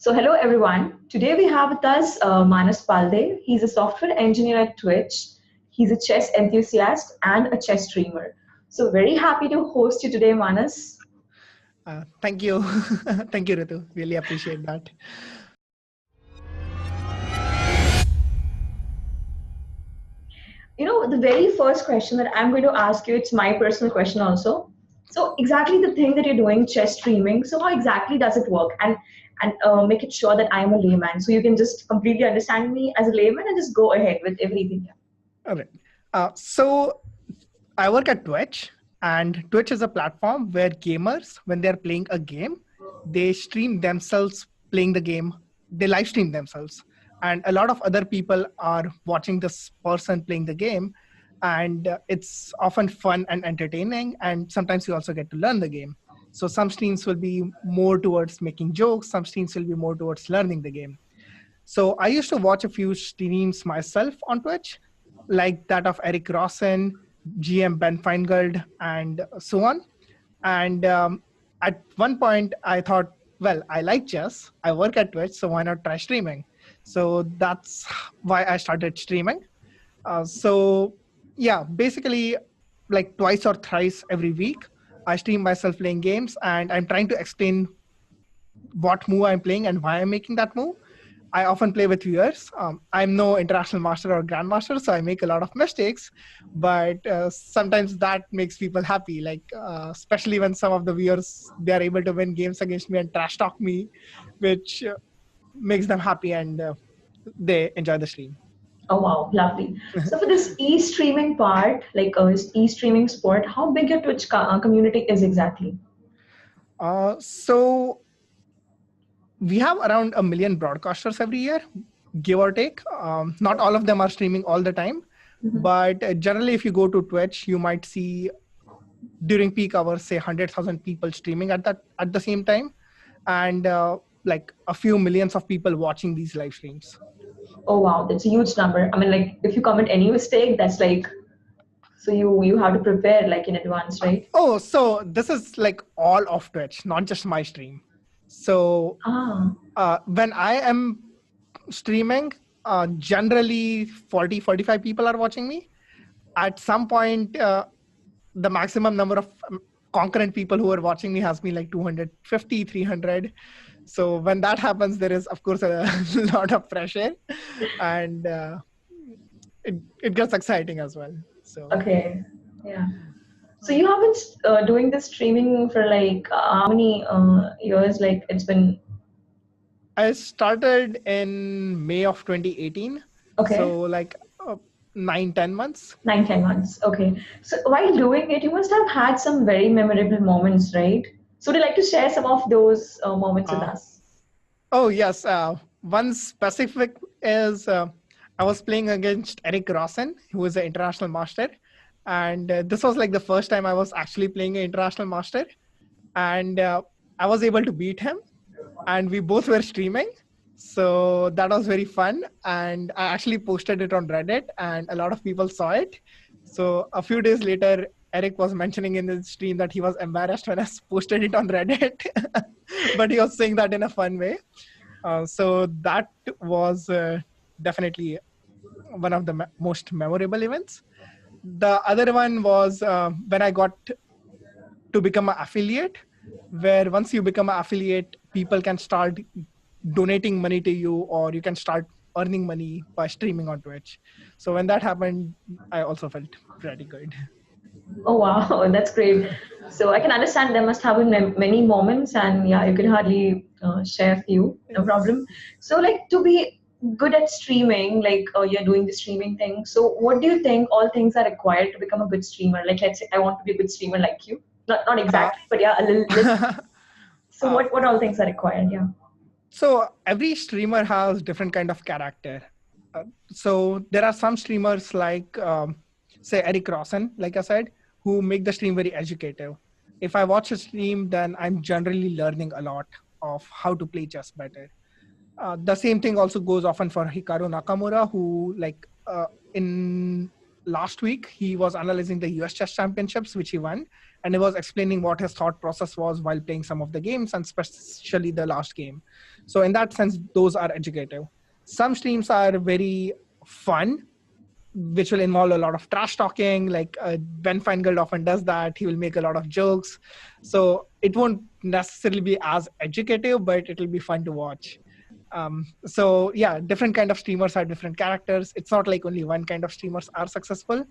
So hello everyone. Today we have with us Manas Paldhe. He's a software engineer at Twitch. He's a chess enthusiast and a chess streamer. So very happy to host you today, Manas. Thank you. Thank you, Ritu. Really appreciate that. The very first question that I'm going to ask you, it's my personal question also. So exactly the thing that you're doing, chess streaming. So how exactly does it work? And make it sure that I'm a layman, so you can just completely understand me as a layman and just go ahead with everything. All right. So I work at Twitch, and Twitch is a platform where gamers, when they're playing a game, they stream themselves playing the game. They live stream themselves. And a lot of other people are watching this person playing the game. And it's often fun and entertaining. And sometimes you also get to learn the game. So some streams will be more towards making jokes. Some streams will be more towards learning the game. So I used to watch a few streams myself on Twitch, like that of Eric Rossen, GM Ben Feingold, and so on. And at one point, I thought, well, I like chess. I work at Twitch, so why not try streaming? So that's why I started streaming. So yeah, basically like twice or thrice every week, I stream myself playing games, and I'm trying to explain what move I'm playing and why I'm making that move. I often play with viewers. I'm no international master or grandmaster, so I make a lot of mistakes. But sometimes that makes people happy, like especially when some of the viewers, they are able to win games against me and trash talk me, which makes them happy, and they enjoy the stream. Oh wow, lovely. So for this e-streaming part, like e-streaming sport, how big your Twitch community is exactly? So we have around 1 million broadcasters every year, give or take. Not all of them are streaming all the time, but generally if you go to Twitch, you might see during peak hours, say 100,000 people streaming at the same time, and like a few millions of people watching these live streams. Oh wow, that's a huge number. I mean, like if you commit any mistake, that's like, so you have to prepare like in advance, right? Oh, so this is like all of Twitch, not just my stream. So when I am streaming, generally 40-45 people are watching me. At some point, the maximum number of concurrent people who are watching me has been like 250, 300. So when that happens, there is, of course, a lot of pressure, and it gets exciting as well. So okay, yeah. So you have been doing this streaming for like how many years? Like it's been. I started in May of 2018. Okay. So like 9-10 months. 9-10 months. Okay. So while doing it, you must have had some very memorable moments, right? So would you like to share some of those moments with us? Oh, yes. One specific is I was playing against Eric Rossen, who is an international master. And this was like the first time I was actually playing an international master. And I was able to beat him. And we both were streaming. So that was very fun. And I actually posted it on Reddit, and a lot of people saw it. So a few days later, Eric was mentioning in his stream that he was embarrassed when I posted it on Reddit, but he was saying that in a fun way. So that was definitely one of the most memorable events. The other one was when I got to become an affiliate, where once you become an affiliate, people can start donating money to you, or you can start earning money by streaming on Twitch. So when that happened, I also felt pretty good. Oh wow, that's great. So I can understand there must have been many moments, and yeah, you can hardly share a few, no problem. So like to be good at streaming, like you're doing the streaming thing. So what do you think all things are required to become a good streamer? Like let's say I want to be a good streamer like you. Not exactly, but yeah, a little. So what all things are required? Yeah. So every streamer has different kind of character. So there are some streamers like, say, Eric Rossen, like I said, who make the stream very educative. If I watch a stream, then I'm generally learning a lot of how to play chess better. The same thing also goes often for Hikaru Nakamura, who in last week he was analyzing the US chess championships, which he won, and he was explaining what his thought process was while playing some of the games, and especially the last game. So in that sense, those are educative. Some streams are very fun, which will involve a lot of trash talking. Like Ben Feingold often does that. He will make a lot of jokes. So it won't necessarily be as educative, but it will be fun to watch. So yeah, different kind of streamers are different characters. It's not like only one kind of streamers are successful.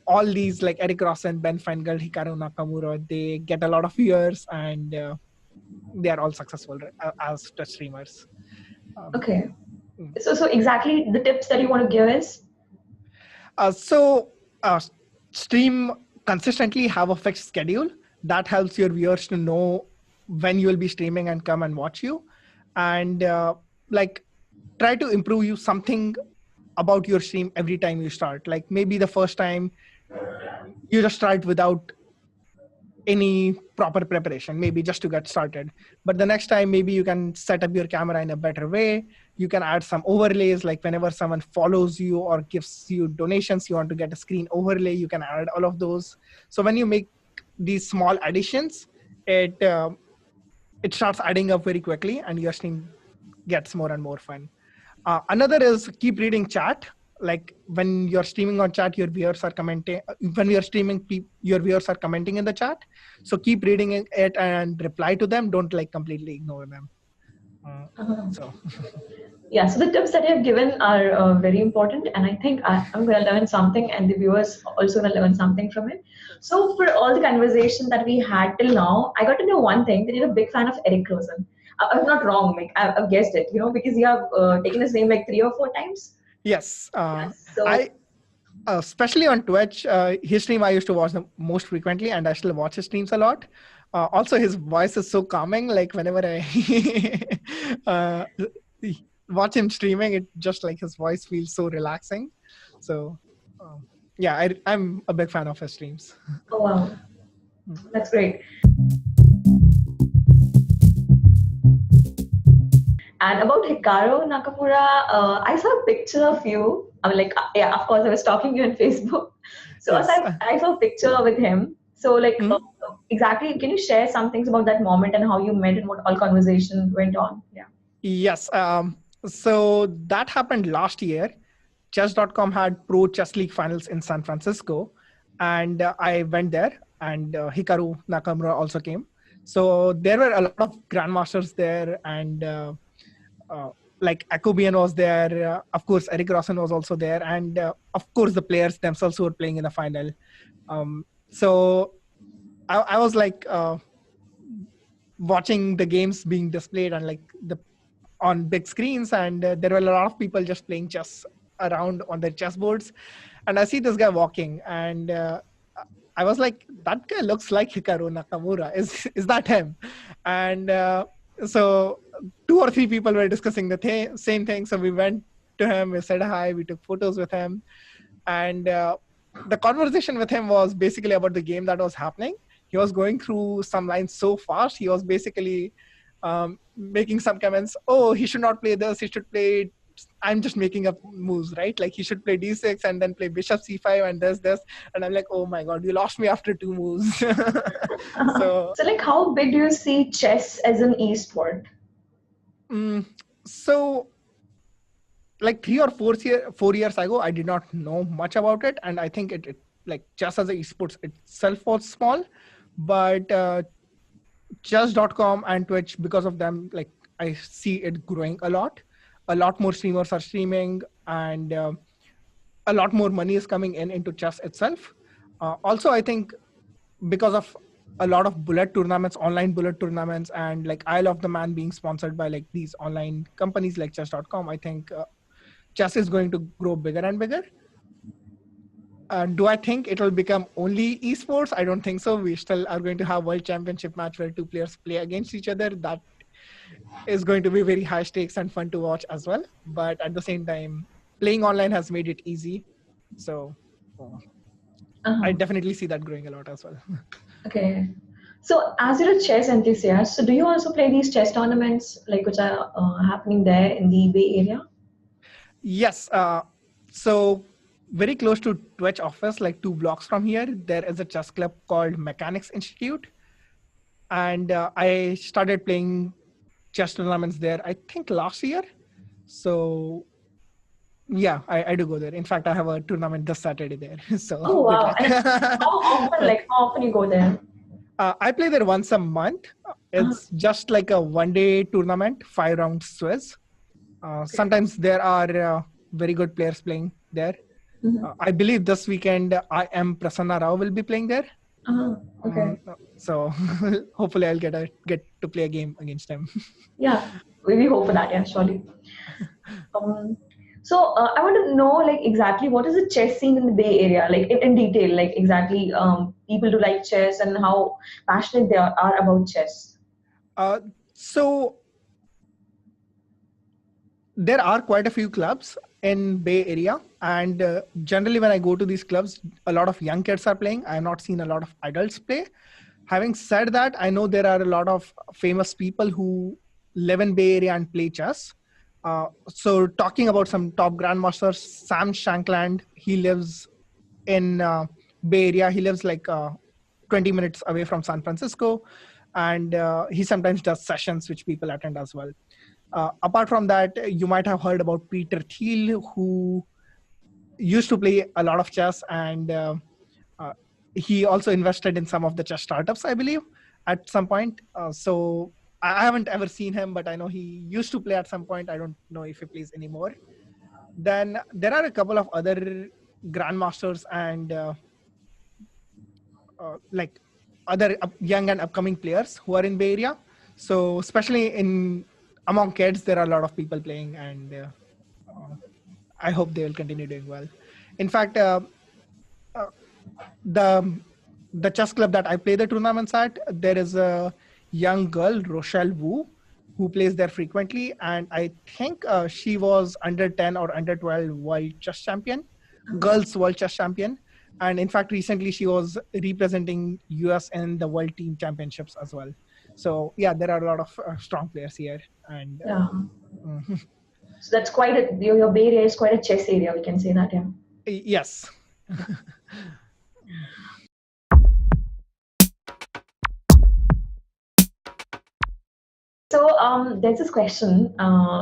All these like Eric Rossen, Ben Feingold, Hikaru Nakamura, they get a lot of viewers, and they are all successful as Twitch streamers. Okay. So exactly the tips that you want to give is? Stream consistently, have a fixed schedule. That helps your viewers to know when you will be streaming and come and watch you. And like try to improve you something about your stream every time you start. Like maybe the first time you just start without any proper preparation, maybe just to get started. But the next time, maybe you can set up your camera in a better way. You can add some overlays, like whenever someone follows you or gives you donations, you want to get a screen overlay, you can add all of those. So when you make these small additions, it starts adding up very quickly, and your stream gets more and more fun. Another is keep reading chat. Like when you're streaming on chat, your viewers are commenting. When you're streaming, your viewers are commenting in the chat. So keep reading it and reply to them. Don't like completely ignore them. So yeah, so the tips that you have given are very important, and I think I'm going to learn something, and the viewers also going to learn something from it. So for all the conversation that we had till now, I got to know one thing, that you're a big fan of Eric Rosen. I'm not wrong, like I've guessed it, because you have taken his name like 3 or 4 times. yes, So I especially on Twitch, his stream I used to watch the most frequently, and I still watch his streams a lot. Also, his voice is so calming. Like whenever I watch him streaming, it just like his voice feels so relaxing. So yeah, I'm a big fan of his streams. oh wow, that's great. And about Hikaru Nakamura, I saw a picture of you. I mean, like, yeah, of course, I was stalking you on Facebook. So Yes. I saw a picture with him. So, like, exactly, can you share some things about that moment and how you met and what all conversation went on? Yeah. Yes. So that happened last year. Chess.com had Pro Chess League finals in San Francisco, and I went there, and Hikaru Nakamura also came. So there were a lot of Grandmasters there, and like Akobian was there. Of course, Eric Rossen was also there, and of course the players themselves who were playing in the final. So I was like watching the games being displayed on big screens, and there were a lot of people just playing chess around on their chessboards. And I see this guy walking, and I was like, that guy looks like Hikaru Nakamura. Is that him? And so 2 or 3 people were discussing the same thing. So we went to him, we said hi, we took photos with him. And the conversation with him was basically about the game that was happening. He was going through some lines so fast. He was basically making some comments. Oh, he should not play this. He should play. I'm just making up moves, right? Like he should play d6 and then play bishop c5 and this. And I'm like, oh my God, you lost me after 2 moves. So like, how big do you see chess as an e-sport? So like 3 or 4 years ago, I did not know much about it. And I think it like chess as an esports itself was small, but chess.com and Twitch, because of them, like I see it growing a lot. A lot more streamers are streaming, and a lot more money is coming into chess itself. Also, I think because of a lot of bullet tournaments, online bullet tournaments, and like Isle of the Man being sponsored by like these online companies like chess.com, I think chess is going to grow bigger and bigger. Do I think it will become only esports? I don't think so. We still are going to have world championship match where 2 players play against each other. That is going to be very high stakes and fun to watch as well. But at the same time, playing online has made it easy. So I definitely see that growing a lot as well. Okay. So as you're a chess enthusiast, so do you also play these chess tournaments like which are happening there in the Bay Area? Yes. So very close to Twitch office, like 2 blocks from here, there is a chess club called Mechanics Institute. And I started playing chess tournaments there, I think last year. So yeah, I do go there. In fact, I have a tournament this Saturday there. So Oh good wow! luck. And how often you go there? I play there once a month. It's just like a 1 day tournament, 5 round Swiss. Okay. Sometimes there are very good players playing there. Mm-hmm. I believe this weekend I am Prasanna Rao will be playing there. Okay. So hopefully I'll get to play a game against him. Yeah, we hope for that. Yeah, surely. Um, I want to know like exactly what is the chess scene in the Bay Area, like in detail, like exactly people who like chess and how passionate they are about chess. Uh, so there are quite a few clubs in Bay Area, and generally when I go to these clubs, a lot of young kids are playing. I have not seen a lot of adults play. Having said that, I know there are a lot of famous people who live in Bay Area and play chess. So talking about some top grandmasters, Sam Shankland, he lives in Bay Area. He lives like 20 minutes away from San Francisco, and he sometimes does sessions which people attend as well. Apart from that, you might have heard about Peter Thiel, who used to play a lot of chess, and uh, he also invested in some of the chess startups, I believe, at some point. So I haven't ever seen him, but I know he used to play at some point. I don't know if he plays anymore. Then there are a couple of other grandmasters and like other young and upcoming players who are in Bay Area. So especially in among kids, there are a lot of people playing, and I hope they will continue doing well. In fact, uh, the the chess club that I play the tournaments at, there is a young girl, Rochelle Wu, who plays there frequently, and I think she was under 10 or under 12 world chess champion, girls world chess champion, and in fact recently she was representing US in the world team championships as well. So yeah, there are a lot of strong players here, and Yeah. mhm. So that's quite your Bay Area is quite a chess area. We can say that. Yeah. Yes. So there's this question.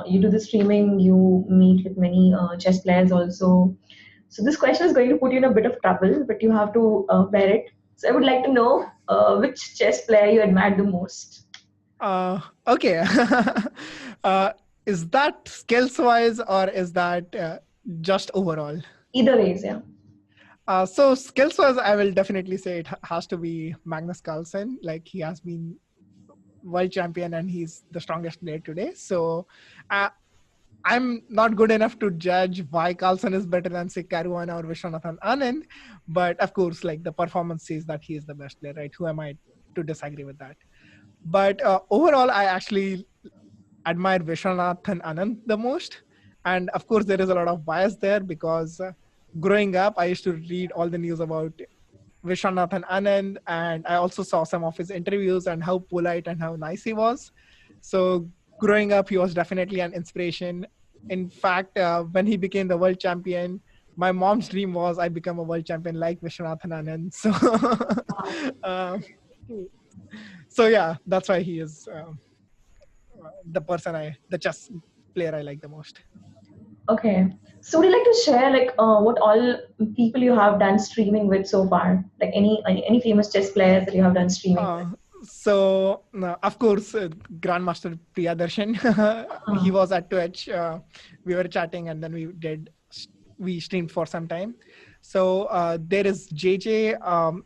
You do the streaming. You meet with many chess players also. So this question is going to put you in a bit of trouble, but you have to bear it. So I would like to know which chess player you admire the most. Okay. uh, is that skills wise or is that just overall? Either ways, yeah. So skills wise, I will definitely say it has to be Magnus Carlsen. Like he has been world champion and he's the strongest player today. So uh, I'm not good enough to judge why Carlsen is better than say Caruana or Vishwanathan Anand. But of course, like the performance says that he is the best player, right? Who am I to disagree with that? But overall, I actually admire Vishwanathan Anand the most. And of course, there is a lot of bias there because growing up, I used to read all the news about Vishwanathan Anand, and I also saw some of his interviews and how polite and how nice he was. So growing up, he was definitely an inspiration. In fact, when he became the world champion, my mom's dream was I become a world champion like Vishwanathan Anand. So, um, so yeah, that's why he is the chess player I like the most. Okay. So would you like to share like what all people you have done streaming with so far? Like any famous chess players that you have done streaming with? Uh, so of course, Grandmaster Priyadarshan, he Uh, was at Twitch. We were chatting, and then we streamed for some time. So there is JJ,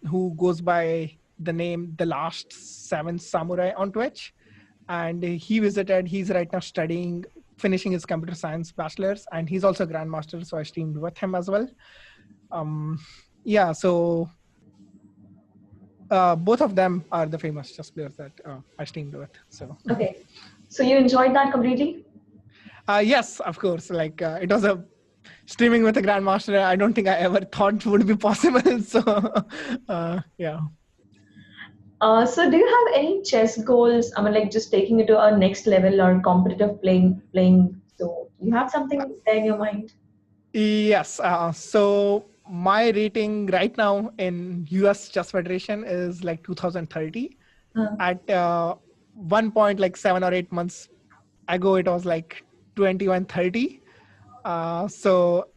who goes by the name The Last Seven Samurai on Twitch, and he visited. He's right now studying, finishing his computer science bachelor's, and he's also a grandmaster. So I streamed with him as well. Um, yeah, so both of them are the famous chess players that I streamed with. So okay. So you enjoyed that completely? yes, of course. Like it was a streaming with a grandmaster. I don't think I ever thought would be possible. So yeah. So do you have any chess goals? I mean, like just taking it to a next level or competitive playing. So you have something there in your mind? Yes. So my rating right now in US Chess Federation is like 2030. Uh, At one point, like 7 or 8 months ago, it was like 2130. So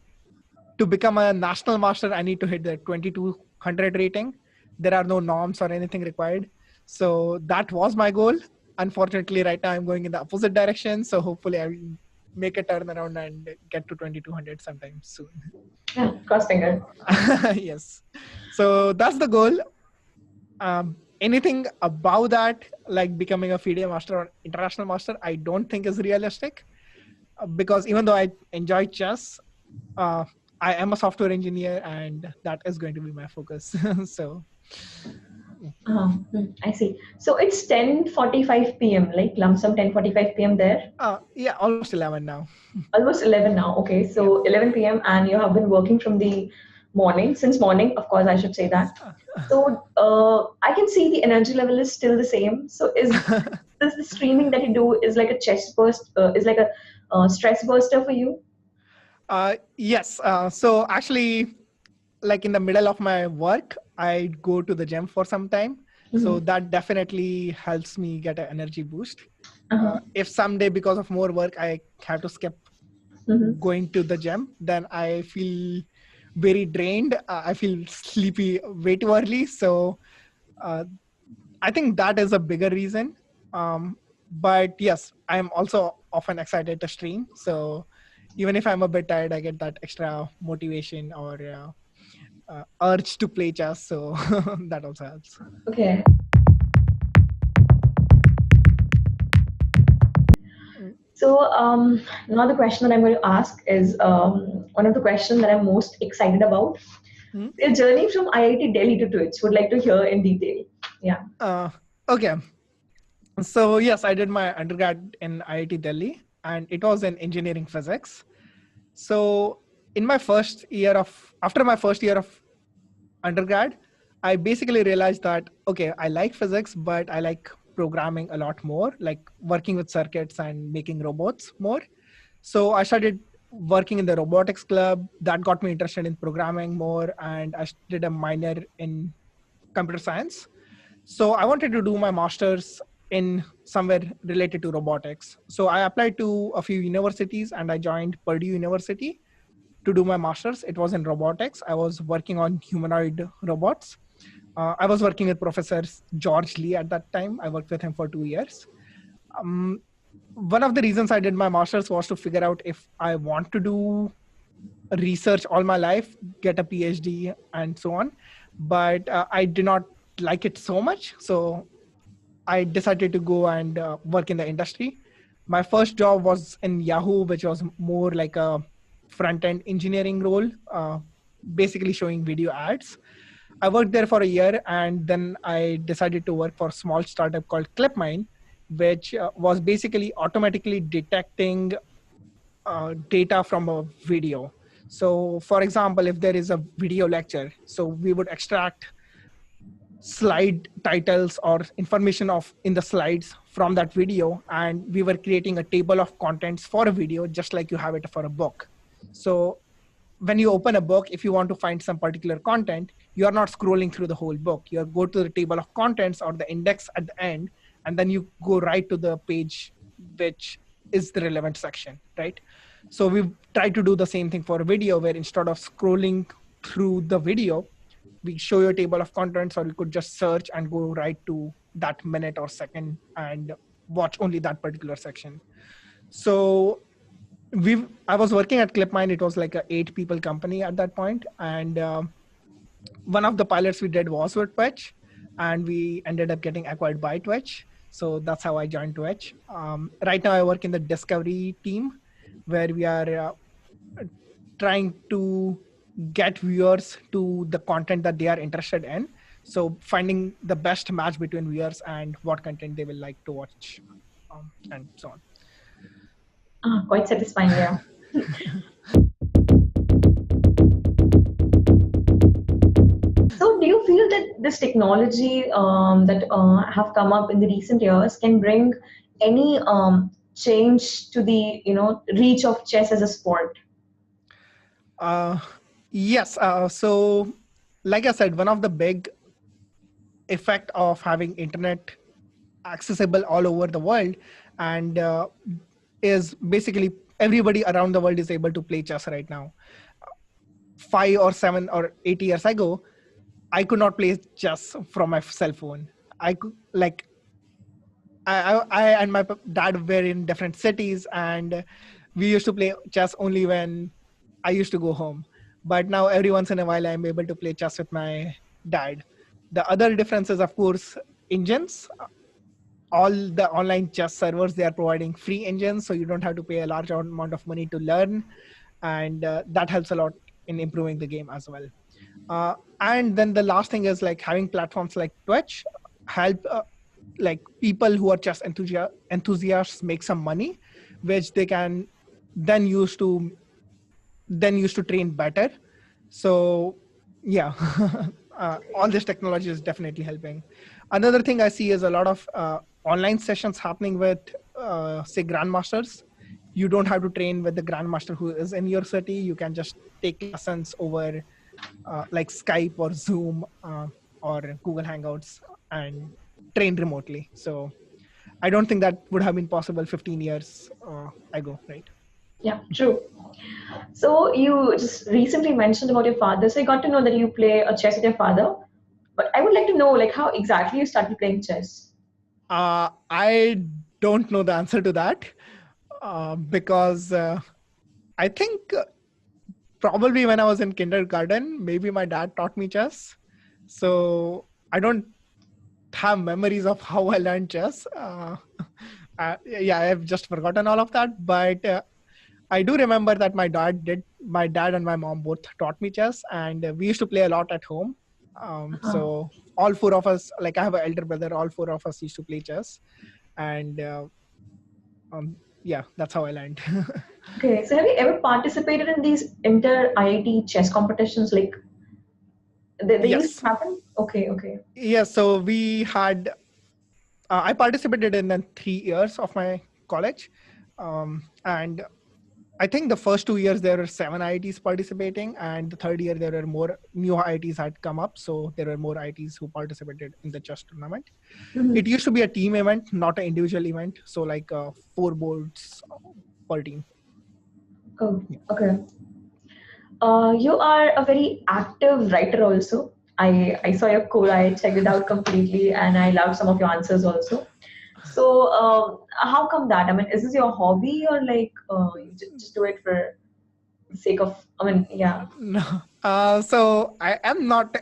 to become a national master, I need to hit the 2200 rating. There are no norms or anything required. So that was my goal. Unfortunately, right now I'm going in the opposite direction. So hopefully I will make a turnaround and get to 2200 sometime soon. yeah, cross finger. Yes. So that's the goal. Anything above that, like becoming a FIDE master or international master, I don't think is realistic. Because even though I enjoy chess, uh, I am a software engineer and that is going to be my focus. So, I see. So it's 10:45 p.m. like lump sum 10:45 p.m. there. yeah, almost 11 now. Almost 11 now. Okay, Yep. so 11 p.m. and you have been working from the morning, since morning, of course, I should say that. So I can see the energy level is still the same. So is this the streaming that you do is like a chest burst, is like a stress buster for you? Yes. So actually, like in the middle of my work, I go to the gym for some time. So Mm-hmm. that definitely helps me get an energy boost. Uh-huh. If someday because of more work, I have to skip Mm-hmm. going to the gym, then I feel very drained. I feel sleepy way too early. So uh, I think that is a bigger reason. But yes, I'm also often excited to stream. So even if I'm a bit tired, I get that extra motivation or urge to play chess. So that also helps. Okay. Mm. So now the question that I'm going to ask is one of the questions that I'm most excited about. Mm. Your journey from IIT Delhi to Twitch. Would like to hear in detail. Yeah. Uh, okay. So yes, I did my undergrad in IIT Delhi, and it was in engineering physics. So in my first year of after my first year of undergrad, I basically realized that okay, I like physics, but I like programming a lot more, like working with circuits and making robots more. So I started working in the robotics club. That got me interested in programming more, and I did a minor in computer science. So I wanted to do my master's in somewhere related to robotics. So I applied to a few universities and I joined Purdue University to do my master's. It was in robotics. I was working on humanoid robots. I was working with Professor George Lee at that time. I worked with him for 2 years. Um, One of the reasons I did my master's was to figure out if I want to do research all my life, get a PhD, and so on. But I did not like it so much. So I decided to go and work in the industry. My first job was in Yahoo, which was more like a front end engineering role, basically showing video ads. I worked there for a year and then I decided to work for a small startup called Clipmine, which was basically automatically detecting data from a video. So, for example, if there is a video lecture, so we would extract slide titles or information of in the slides from that video, and we were creating a table of contents for a video just like you have it for a book. So when you open a book, if you want to find some particular content, you are not scrolling through the whole book. You go to the table of contents or the index at the end, and then you go right to the page which is the relevant section, right? So we try to do the same thing for a video, where instead of scrolling through the video, we show you a table of contents, or you could just search and go right to that minute or second and watch only that particular section. So I was working at Clipmine. It was like a 8 people company at that point, and one of the pilots we did was with Twitch, and we ended up getting acquired by Twitch. So that's how I joined Twitch. Right now I work in the discovery team, where we are trying to get viewers to the content that they are interested in. So finding the best match between viewers and what content they will like to watch, and so on. Quite satisfying, yeah. So, do you feel that this technology that have come up in the recent years can bring any change to the reach of chess as a sport? Uh, yes. So, like I said, one of the big effect of having internet accessible all over the world and is basically everybody around the world is able to play chess right now. 5 or 7 or 8 years ago, I could not play chess from my cell phone. I could like I and my dad were in different cities, and we used to play chess only when I used to go home. But now every once in a while, I'm able to play chess with my dad. The other difference is, of course, engines. All the online chess servers, they are providing free engines, so you don't have to pay a large amount of money to learn, and that helps a lot in improving the game as well. And then the last thing is like having platforms like Twitch help like people who are just enthusiasts make some money, which they can then use to train better. So yeah, all this technology is definitely helping. Another thing I see is a lot of online sessions happening with say grandmasters. You don't have to train with the grandmaster who is in your city. You can just take lessons over like Skype or Zoom or Google Hangouts and train remotely. So I don't think that would have been possible 15 years ago, right? Yeah, true. So you just recently mentioned about your father. So I got to know that you play a chess with your father. But I would like to know like how exactly you started playing chess. I don't know the answer to that because I think probably when I was in kindergarten, maybe my dad taught me chess. So I don't have memories of how I learned chess. Yeah, I've just forgotten all of that. But I do remember that my dad and my mom both taught me chess, and we used to play a lot at home. Uh, So all four of us, like I have an elder brother, all four of us used to play chess. And yeah, that's how I learned. okay, so have you ever participated in these inter IIT chess competitions? Like they used to Yes. happen? Okay, okay. Yes. So we had, I participated in the 3 years of my college. And I think the first 2 years there were 7 IITs participating, and the third year there were more new IITs had come up, so there were more IITs who participated in the chess tournament. Mhm. It used to be a team event, not an individual event. So like 4 boards per team. Oh, Yeah. okay. You are a very active writer also. I saw your code, I checked it out completely, and I loved some of your answers also. So, how come that? I mean, is this your hobby or like you just do it for the sake of? I mean, yeah. No. So I am not.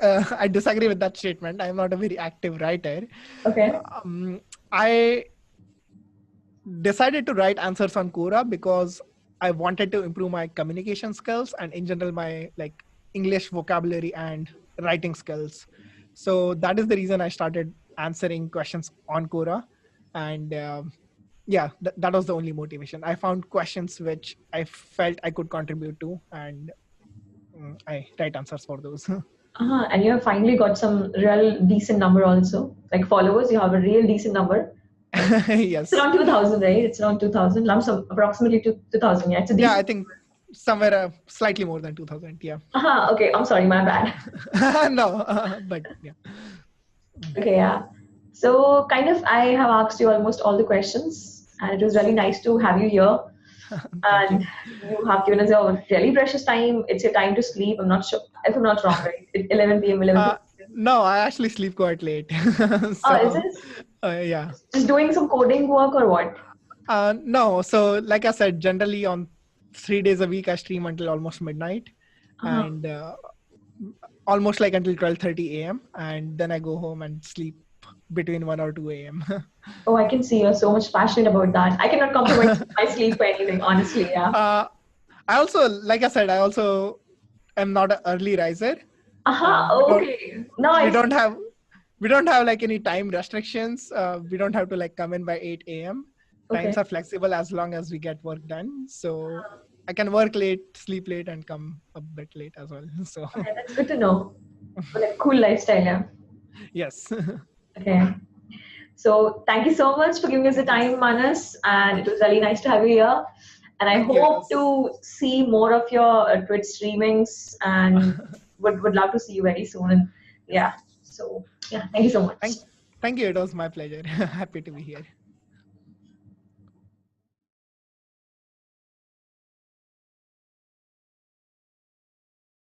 I disagree with that statement. I am not a very active writer. Okay. I decided to write answers on Quora because I wanted to improve my communication skills and in general my like English vocabulary and writing skills. So that is the reason I started answering questions on Quora. And yeah, that was the only motivation. I found questions which I felt I could contribute to, and I write answers for those. And you have finally got some real decent number also. Like followers, you have a real decent number. Like it's Yes. around 2,000, right? It's around 2,000, lump sum, approximately 2,000. Yeah, it's a Yeah, I decent. think somewhere slightly more than 2000. Yeah. Okay, I'm sorry, my bad. No, but yeah. Okay, yeah. So, kind of, I have asked you almost all the questions, and it was really nice to have you here. Thank you. And you have given us your really precious time. It's your time to sleep. I'm not sure if I'm not wrong, right? It's 11 p.m., 11 Uh, p.m. no, I actually sleep quite late. Oh, is So, it yeah. just doing some coding work or what? No, so like I said, generally on 3 days a week, I stream until almost midnight, Uh-huh. and almost like until 12:30 a.m. And then I go home and sleep between 1 or 2 a.m. Oh, I can see you're so much passionate about that. I cannot compromise my sleep or anything, honestly. Yeah. uh, I also, like I said, I also am not an early riser. Aha. We don't Okay. we Nice. don't have we don't have like any time restrictions. We don't have to like come in by 8 a.m. Times Okay. are flexible as long as we get work done. So I can work late, sleep late, and come a bit late as well. So Okay, that's good to know. Like cool lifestyle, yeah. yes. Okay. So thank you so much for giving us the Yes. time, Manas, and it was really nice to have you here. And I Thank you. It hope was to see more of your Twitch streamings, and would love to see you very soon. And yeah, so yeah, thank you so thank much. thank you. It was my pleasure. Happy to be here.